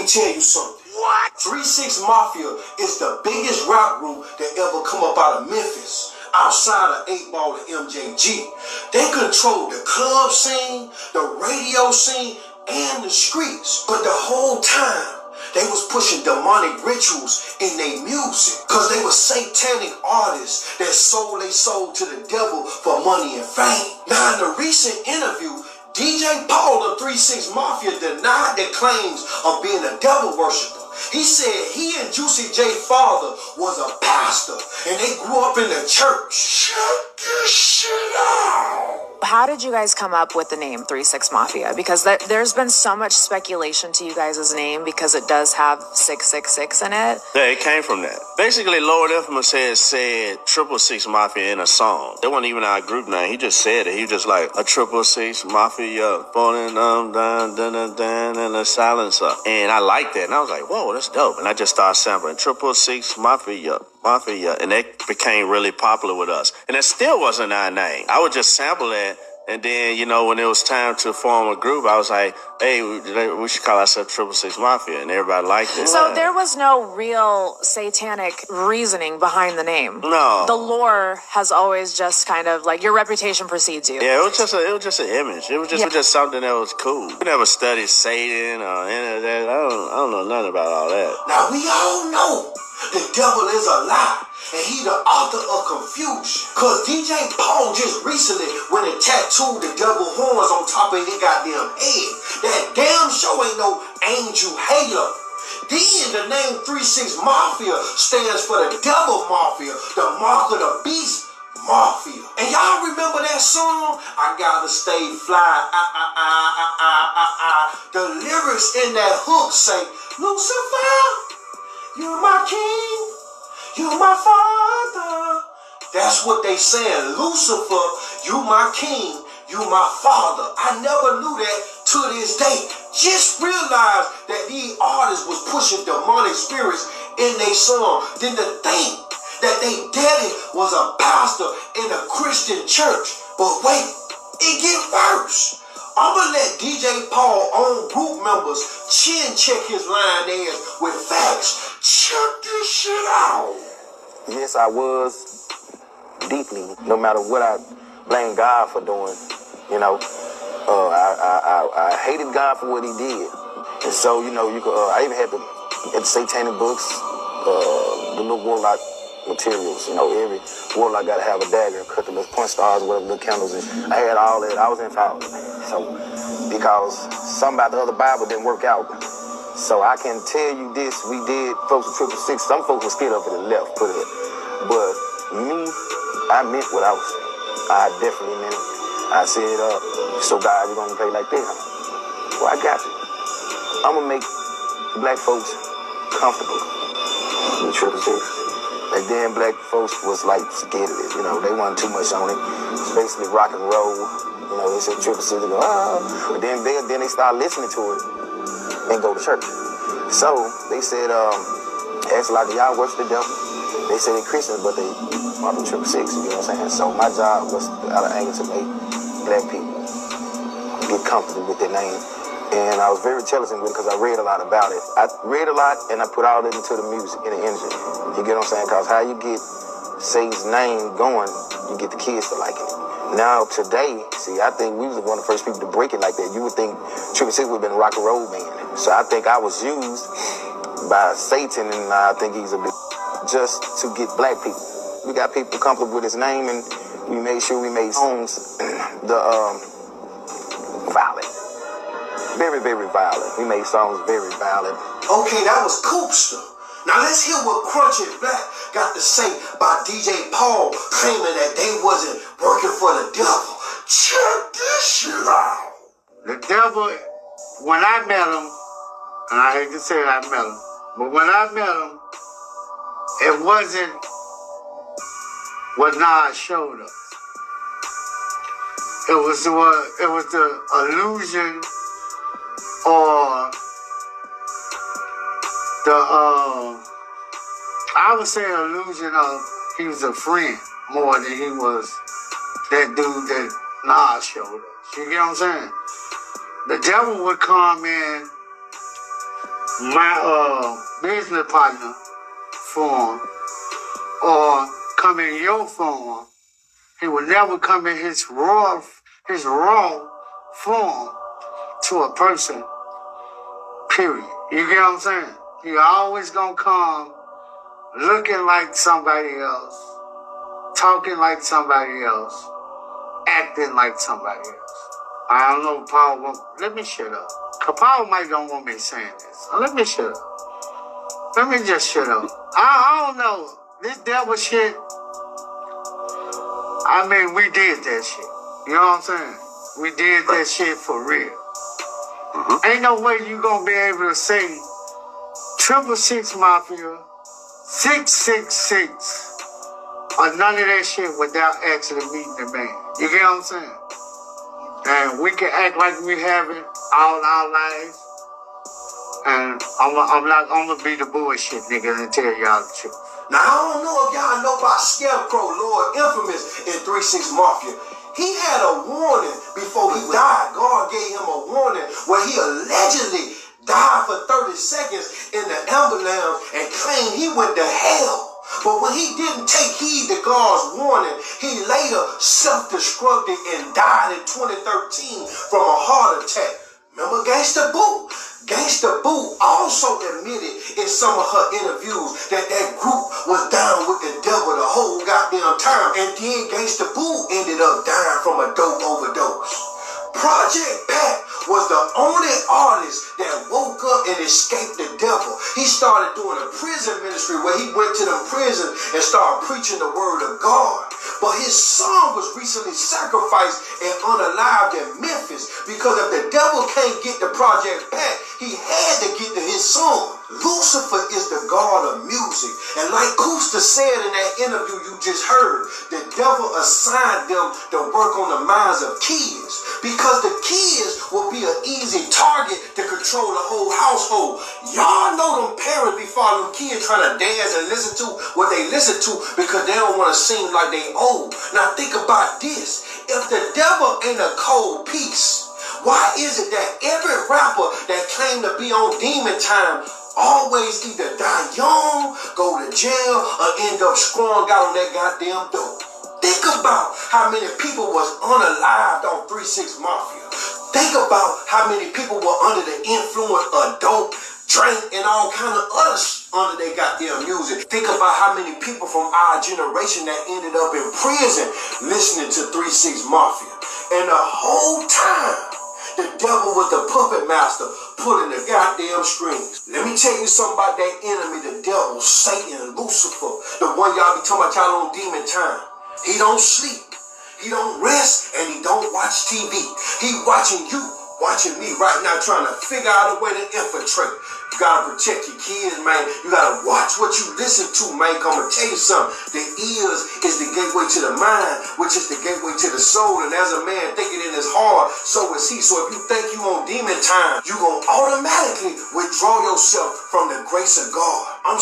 me tell you something. What? 3 6 Mafia is the biggest rap group that ever come up out of Memphis. Outside of 8 Ball and MJG. They control the club scene, the radio scene, and the streets. But the whole time, they was pushing demonic rituals in their music. Cause they were satanic artists that sold their soul to the devil for money and fame. Now in a recent interview, DJ Paul of 3 6 Mafia denied their claims of being a devil worshiper. He said he and Juicy J's father was a pastor and they grew up in the church. Shut this shit out. How did you guys come up with the name 3 6 Mafia? Because there's been so much speculation to you guys' name because it does have 666 in it. Yeah, it came from that. Basically, Lord Infamous said 666 Mafia in a song. That wasn't even our group name. He just said it. He was just like a 666 Mafia, falling down, and a silencer. And I liked that. And I was like, whoa, that's dope. And I just started sampling 666 Mafia, and that became really popular with us. And it still wasn't our name. I would just sample that, and then, when it was time to form a group, I was like, hey, we should call ourselves 666 Mafia, and everybody liked it. So there was no real satanic reasoning behind the name. No. The lore has always just kind of like your reputation precedes you. Yeah, it was just an image. It was just something that was cool. We never studied Satan or any of that. I don't know nothing about all that. Now we all know the devil is a lie, and he the author of confusion. Cause DJ Paul just recently went and tattooed the devil horns on top of his goddamn head. That damn show ain't no angel halo. Then the name 3 6 Mafia stands for the devil mafia, the mark of the beast mafia. And y'all remember that song? I gotta stay fly. The lyrics in that hook say, Lucifer, you're my king, you're my father. That's what they saying. Lucifer, you my king, you my father. I never knew that to this day. Just realized that these artists was pushing demonic spirits in their song. Then to think that they daddy was a pastor in a Christian church. But wait, it get worse. I'ma let DJ Paul own group members chin check his line ass with facts. Check this shit out. Yes, I was deeply, no matter what I blame God for doing, I hated God for what he did. And so, I even had the satanic books, the little warlock materials, every warlock got to have a dagger, cut the little punch stars, whatever, little candles. And I had all that. I was involved. So, because something about the other Bible didn't work out. So I can tell you this, we did folks with 666. Some folks were scared up to the left, put it. But me, I meant what I was saying. I definitely meant it. I said, so God, you're going to play like that? Well, I got you. I'm going to make black folks comfortable with 666. Like then black folks was like scared of it, they wasn't too much on it. It's basically rock and roll. They said 666, they go, but then they start listening to it and go to church. So they said, asked like, y'all worship the devil? They say they're Christians, but they are 666, you know what I'm saying? So my job was out of anger to make black people get comfortable with their name. And I was very intelligent with it because I read a lot about it. I read a lot and I put all that into the music and the energy. You get what I'm saying? Because how you get Satan's name going, you get the kids to like it. Now today, see, I think we was one of the first people to break it like that. You would think 666 would have been a rock and roll band. So I think I was used by Satan, and I think he's a bit just to get black people. We got people comfortable with his name, and we made sure we made songs violent. Very, very violent. We made songs very violent. Okay, that was Coopster. Now let's hear what Crunchy Black got to say about DJ Paul claiming that they wasn't working for the devil. Check this shit out. The devil, when I met him, and I hate to say I met him, but when I met him, it wasn't what Nas showed us. It was the illusion or I would say illusion of he was a friend more than he was that dude that Nas showed us. You get what I'm saying? The devil would come in my business partner form or come in your form, he would never come in his raw form to a person, period. You get what I'm saying? He always gonna come looking like somebody else, talking like somebody else, acting like somebody else. I don't know if Paul won't. Let me shut up. Cause Paul might don't want me saying this. Let me shut up. Let me just shut up. I don't know. This devil shit, I mean, we did that shit. You know what I'm saying? We did that shit for real. Ain't no way you gonna be able to say 666 Mafia, 666, or none of that shit without actually meeting the man. You get what I'm saying? And we can act like we haven't all our lives. And I'm gonna be the bullshit nigga and tell y'all the truth. Now, I don't know if y'all know about Scarecrow, Lord Infamous in 3-6 Mafia. He had a warning before he died. God gave him a warning where he allegedly died for 30 seconds in the ambulance and claimed he went to hell. But when he didn't take heed to God's warning, he later self-destructed and died in 2013 from a heart attack. Remember Gangsta Boo? Gangsta Boo also admitted in some of her interviews that group was down with the devil the whole goddamn time. And then Gangsta Boo ended up dying from a dope overdose. Project Pat was the only artist that woke up and escaped the devil. He started doing a prison ministry where he went to the prison and started preaching the word of God. But his son was recently sacrificed and unalived in Memphis because if the devil can't get to Project Pat, he had to get to his son. Lucifer is the god of music. And like Kusta said in that interview you just heard, the devil assigned them to work on the minds of kids because the kids will be an easy target to control the whole household. Y'all know them parents be following kids trying to dance and listen to what they listen to because they don't want to seem like they old. Now think about this. If the devil ain't a cold piece, why is it that every rapper that claim to be on Demon Time always either die young, go to jail, or end up strung out on that goddamn dope? Think about how many people was unalived on 3-6 Mafia. Think about how many people were under the influence of dope, drink, and all kind of other under their goddamn music. Think about how many people from our generation that ended up in prison listening to 3-6 Mafia. And the whole time, the devil was the puppet master pulling the goddamn strings. Let me tell you something about that enemy, the devil, Satan, Lucifer, the one y'all be talking about y'all on Demon Time. He don't sleep, he don't rest, and he don't watch TV. He watching you, watching me right now, trying to figure out a way to infiltrate. You gotta protect your kids, man. You gotta watch what you listen to, man. I'm gonna tell you something. The ears is the gateway to the mind, which is the gateway to the soul. And as a man thinking in his heart, so is he. So if you think you on Demon Time, you gonna automatically withdraw yourself from the grace of God.